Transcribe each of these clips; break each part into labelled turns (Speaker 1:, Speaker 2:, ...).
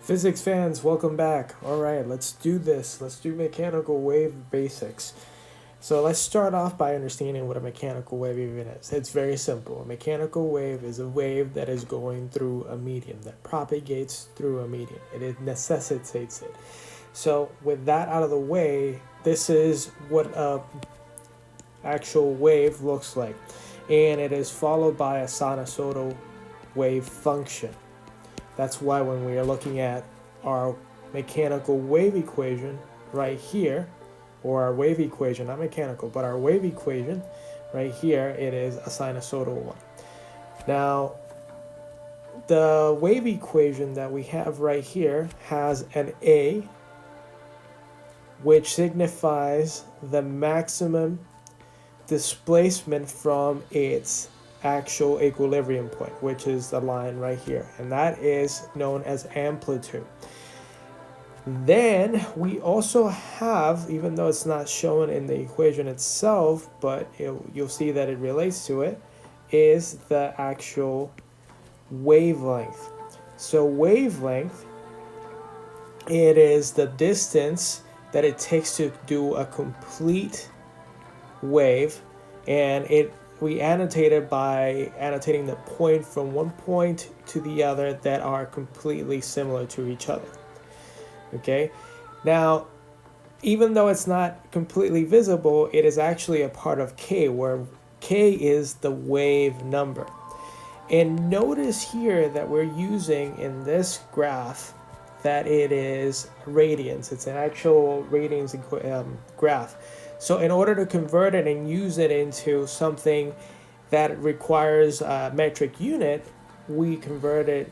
Speaker 1: Physics fans, welcome back. Alright, let's do this. Let's do mechanical wave basics. So let's start off by understanding what a mechanical wave even is. It's very simple. A mechanical wave is a wave that is going through a medium, that propagates through a medium. It necessitates it. So with that out of the way, this is what a actual wave looks like. And it is followed by a sinusoidal wave function. That's why when we are looking at our mechanical wave equation right here, or our wave equation, not mechanical, but our wave equation right here, it is a sinusoidal one. Now, the wave equation that we have right here has an A, which signifies the maximum displacement from its actual equilibrium point, which is the line right here, and that is known as amplitude. Then we also have, even though it's not shown in the equation itself, but you'll see that it relates to it, is the actual wavelength. So wavelength, it is the distance that it takes to do a complete wave, and we annotate it by annotating the point from one point to the other that are completely similar to each other. Okay, now even though it's not completely visible, it is actually a part of K, where K is the wave number. And notice here that we're using in this graph that it is radians. It's an actual radians graph. So in order to convert it and use it into something that requires a metric unit, we convert it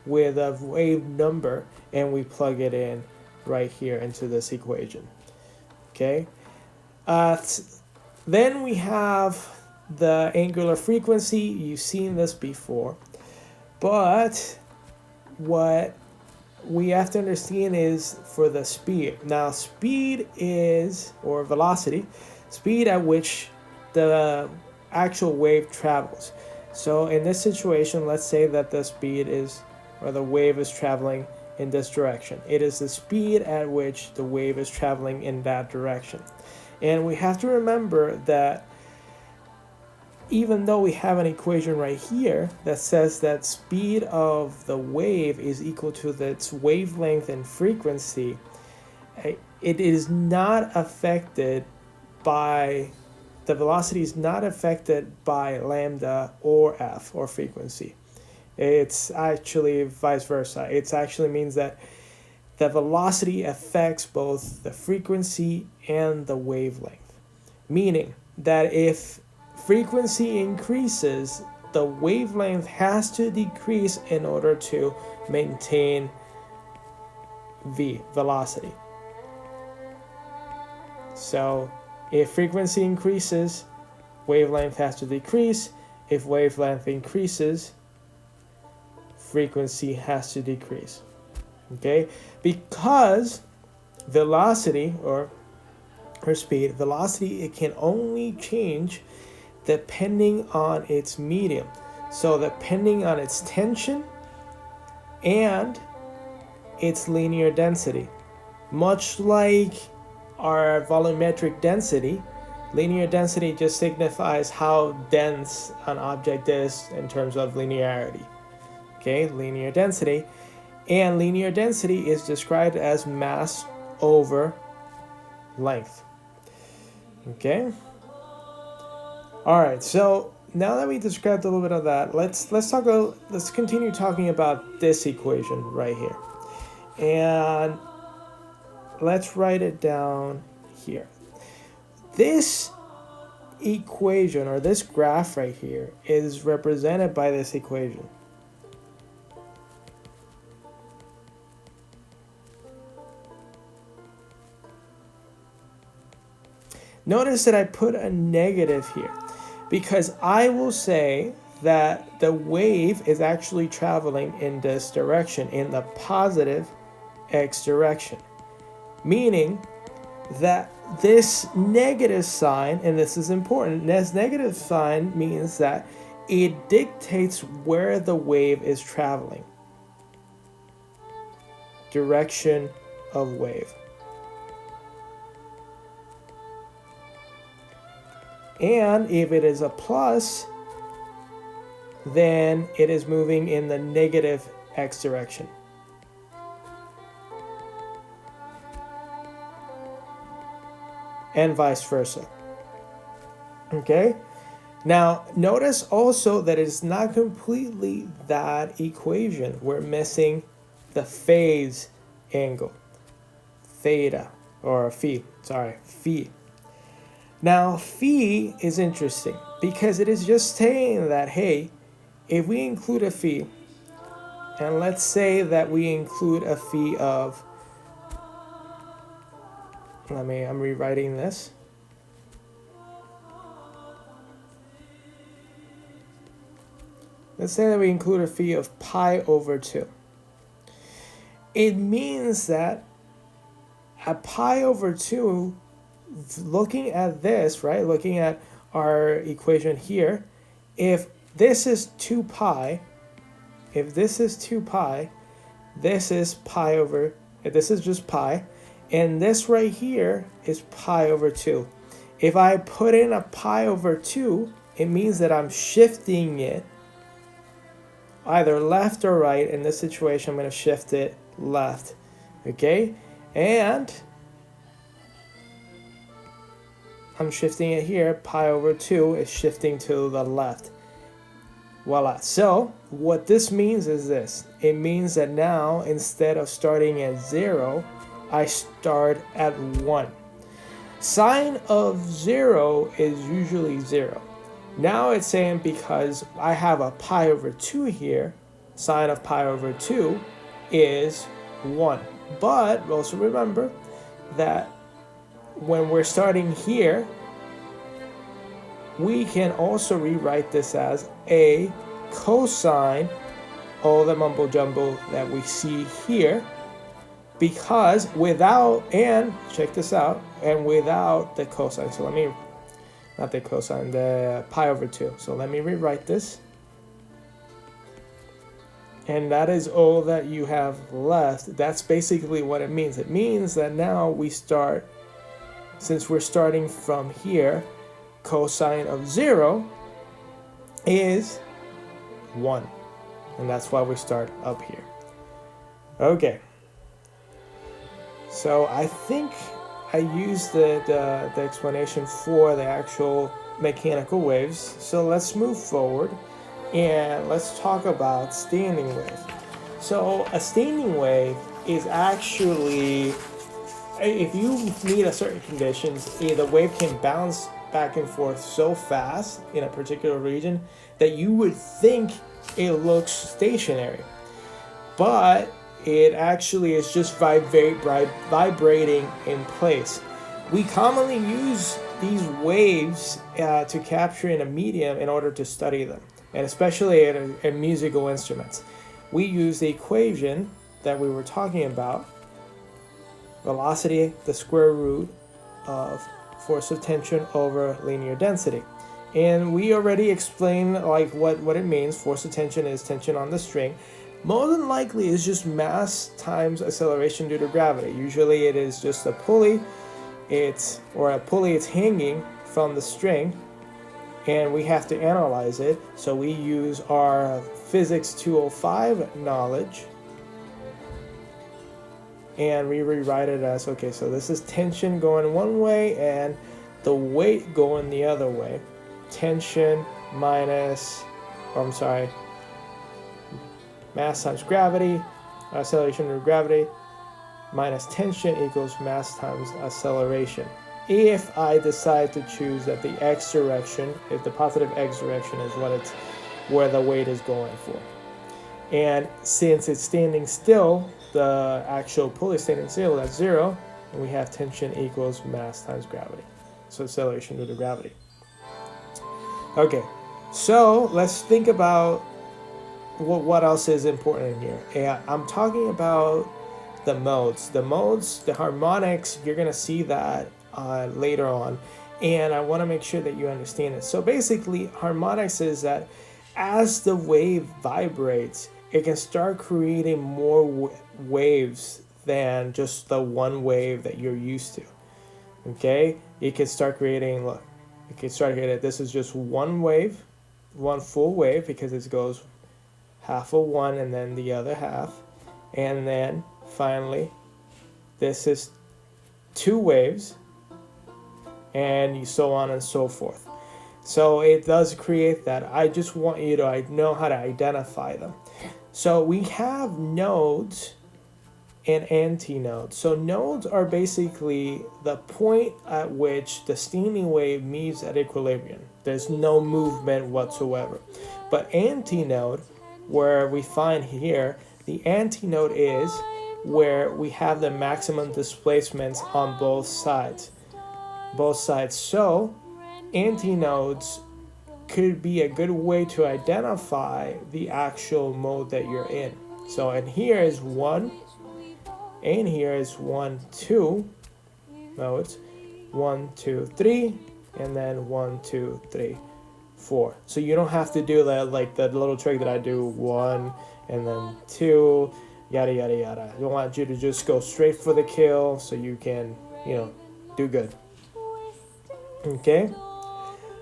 Speaker 1: with a wave number and we plug it in right here into this equation. Okay. Then we have the angular frequency. You've seen this before, but what we have to understand is for the speed. Now, speed is, or velocity, speed at which the actual wave travels. So in this situation, let's say that the speed is, or the wave is traveling in this direction. It is the speed at which the wave is traveling in that direction. And we have to remember that even though we have an equation right here that says that speed of the wave is equal to its wavelength and frequency, it is not affected by, the velocity is not affected by lambda or f, or frequency. It's actually vice versa. It actually means that the velocity affects both the frequency and the wavelength, meaning that if frequency increases, the wavelength has to decrease in order to maintain v, velocity. So if frequency increases, wavelength has to decrease. If wavelength increases, frequency has to decrease. Okay, because velocity or speed, velocity, it can only change depending on its medium. So depending on its tension and its linear density. Much like our volumetric density, linear density just signifies how dense an object is in terms of linearity. Okay, linear density. And linear density is described as mass over length. Okay. All right, so now that we described a little bit of that, let's continue talking about this equation right here. And let's write it down here. This equation, or this graph right here, is represented by this equation. Notice that I put a negative here, because I will say that the wave is actually traveling in this direction, in the positive x direction. Meaning that this negative sign, and this is important, this negative sign means that it dictates where the wave is traveling. direction of wave. And if it is a plus, then it is moving in the negative x direction. And vice versa. Okay? Now, notice also that it's not completely that equation. We're missing the phase angle. Theta, or phi, phi. Now, phi is interesting because it is just saying that, hey, if we include a phi, and let's say that we include a phi of, I'm rewriting this. Let's say that we include a phi of pi over 2. It means that at pi over 2, looking at this, right, looking at our equation here, if this is 2 pi, this is pi over, this is just pi, and this right here is pi over 2. If I put in a pi over 2, it means that I'm shifting it either left or right. In this situation, I'm going to shift it left. Okay? And I'm shifting it here. Pi over 2 is shifting to the left. Voila. So what this means is this. It means that now, instead of starting at 0, I start at 1. Sine of 0 is usually 0. Now it's saying because I have a pi over 2 here, sine of pi over 2 is 1. But also remember that when we're starting here, we can also rewrite this as a cosine, all the mumbo jumbo that we see here, because without, and check this out, and without the cosine, so let me, not the cosine, the pi over 2. So let me rewrite this. And that is all that you have left. That's basically what it means. It means that now we start, since we're starting from here, cosine of 0 is 1. And that's why we start up here. Okay. So I think I used the explanation for the actual mechanical waves. So let's move forward and let's talk about standing wave. So a standing wave is actually, if you meet a certain conditions, the wave can bounce back and forth so fast in a particular region that you would think it looks stationary. But it actually is just vibrating in place. We commonly use these waves to capture in a medium in order to study them, and especially in musical instruments. We use the equation that we were talking about, velocity, the square root of force of tension over linear density. And we already explained like what it means. Force of tension is tension on the string. More than likely it's just mass times acceleration due to gravity. Usually it is just a pulley, it's hanging from the string, and we have to analyze it. So we use our physics 205 knowledge and we rewrite it as, okay, so this is tension going one way and the weight going the other way. Tension minus, mass times gravity, acceleration due to gravity, minus tension equals mass times acceleration. If I decide to choose that the x direction, if the positive x direction is where the weight is going for. And since it's standing still, the actual pulley is standing still, that's 0, and we have tension equals mass times gravity. So acceleration due to gravity. Okay, so let's think about what else is important in here. And I'm talking about the modes. The harmonics, you're going to see that later on. And I want to make sure that you understand it. So basically, harmonics is that as the wave vibrates, it can start creating more waves than just the one wave that you're used to. Okay, you can start creating, look, you can start creating, this is just one wave, one full wave, because it goes half of one and then the other half, and then finally this is two waves, and so on and so forth. So it does create that. I just want you to know how to identify them. So we have nodes and antinodes. So nodes are basically the point at which the standing wave meets at equilibrium. There's no movement whatsoever. But antinode, where we find here, the antinode is where we have the maximum displacements on both sides. So antinodes could be a good way to identify the actual mode that you're in. So, and here is 1, and here is 1, 2 nodes, 1, 2, 3, and then 1, 2, 3, 4. So you don't have to do that, like the little trick that I do, 1 and then 2, yada yada yada. I want you to just go straight for the kill so you can, do good. Okay.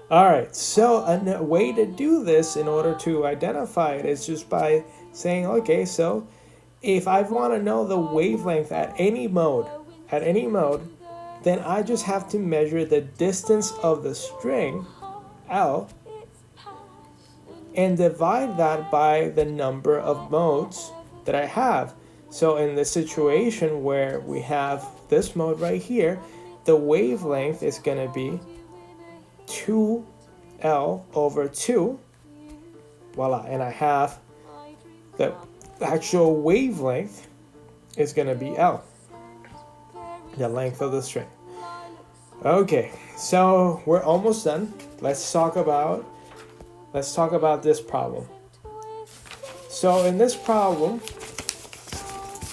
Speaker 1: All right, so a way to do this in order to identify it is just by saying, okay, so if I want to know the wavelength at any mode, then I just have to measure the distance of the string, L, and divide that by the number of modes that I have. So in the situation where we have this mode right here, the wavelength is going to be 2L over 2, voila, and I have the actual wavelength is going to be L, the length of the string. Okay, so we're almost done. Let's talk about this problem. So in this problem,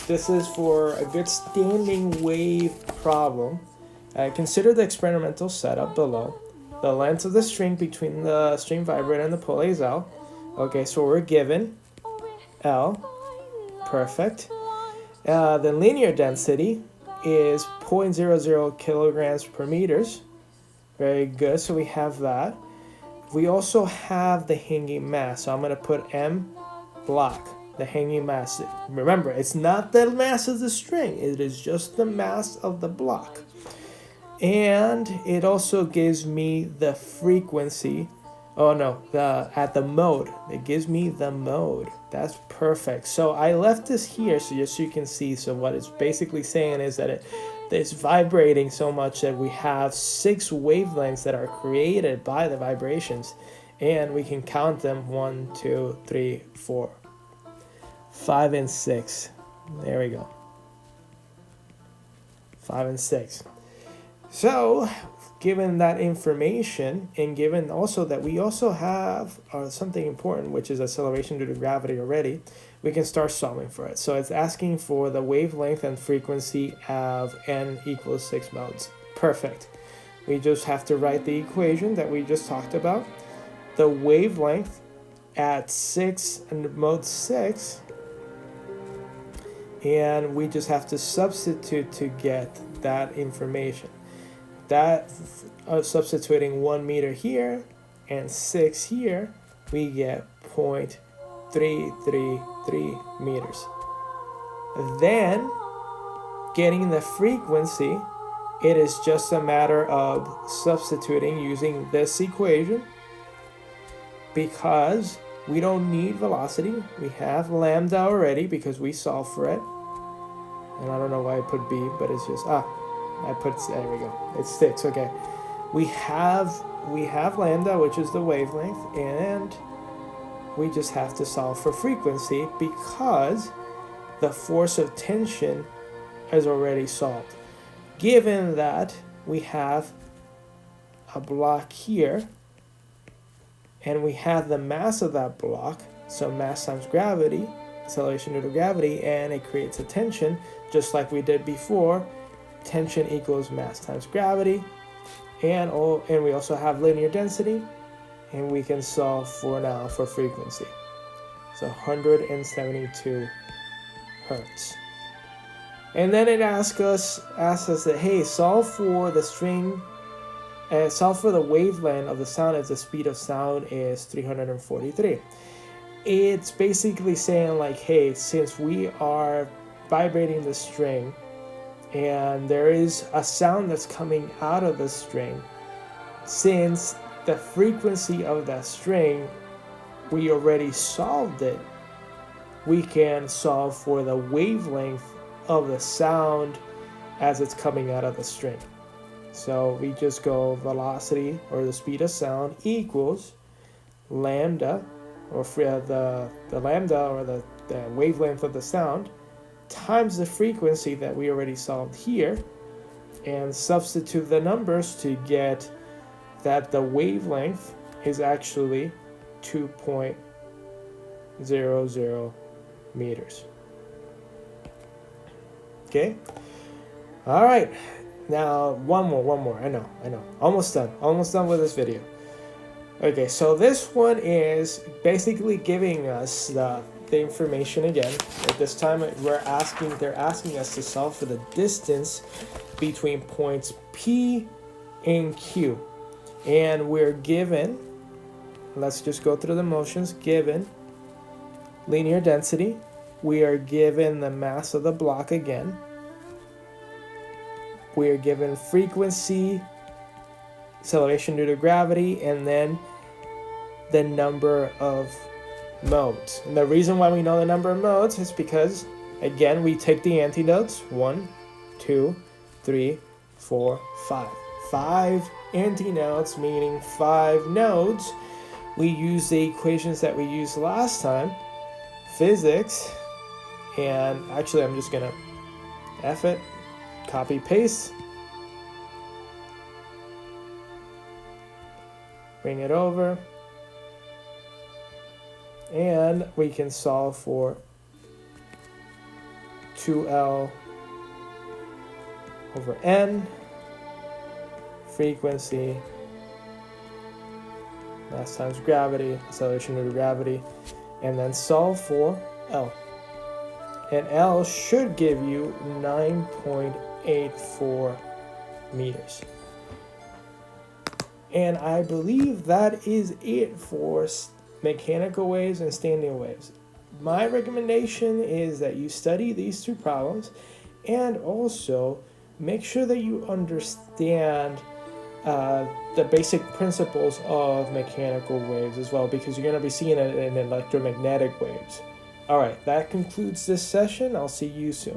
Speaker 1: this is for a good standing wave problem. Consider the experimental setup below. The length of the string between the string vibrator and the pulley is L. Okay, so we're given L. Perfect. The linear density is 0.00 kilograms per meters. Very good, so we have that. We also have the hanging mass. So I'm going to put M block, the hanging mass. Remember, it's not the mass of the string. It is just the mass of the block. And it also gives me the frequency. At the mode. It gives me the mode. That's perfect. So I left this here so just so you can see. So what it's basically saying is that it's vibrating so much that we have 6 wavelengths that are created by the vibrations. And we can count them 1, 2, 3, 4, 5, and 6. There we go. 5 and 6. So, given that information, and given also that we also have something important, which is acceleration due to gravity already, we can start solving for it. So it's asking for the wavelength and frequency of n equals 6 modes. Perfect. We just have to write the equation that we just talked about. The wavelength at 6 and mode 6, and we just have to substitute to get that information. That substituting 1 meter here and 6 here, we get 0.333 meters. Then, getting the frequency, it is just a matter of substituting using this equation, because we don't need velocity. We have lambda already because we solved for it. And I don't know why I put B, but it's just, there we go. It's 6, okay. We have lambda, which is the wavelength, and we just have to solve for frequency because the force of tension is already solved. Given that we have a block here, and we have the mass of that block, so mass times gravity, acceleration due to gravity, and it creates a tension, just like we did before. Tension equals mass times gravity, and we also have linear density, and we can solve for frequency. So 172 hertz. And then it asks us that, hey, solve for the string and solve for the wavelength of the sound if the speed of sound is 343. It's basically saying like, hey, since we are vibrating the string and there is a sound that's coming out of the string, since the frequency of that string, we already solved it, we can solve for the wavelength of the sound as it's coming out of the string. So we just go velocity, or the speed of sound, equals lambda, or the lambda, or the wavelength of the sound, times the frequency that we already solved here, and substitute the numbers to get that the wavelength is actually 2.00 meters. Okay? All right. Now, one more. I know. Almost done with this video. Okay, so this one is basically giving us the information again. At this time, they're asking us to solve for the distance between points P and Q. And we're given, let's just go through the motions, given linear density. We are given the mass of the block again. We are given frequency, acceleration due to gravity, and then the number of modes. And the reason why we know the number of modes is because, again, we take the antidotes. 1, 2, 3, 4, 5. 5 antinodes, meaning 5 nodes. We use the equations that we used last time, physics, and actually I'm just gonna F it, copy paste, bring it over, and we can solve for 2L over N, frequency, mass times gravity, acceleration due to gravity, and then solve for L. And L should give you 9.84 meters. And I believe that is it for mechanical waves and standing waves. My recommendation is that you study these two problems, and also make sure that you understand the basic principles of mechanical waves as well, because you're going to be seeing it in electromagnetic waves. All right, that concludes this session. I'll see you soon.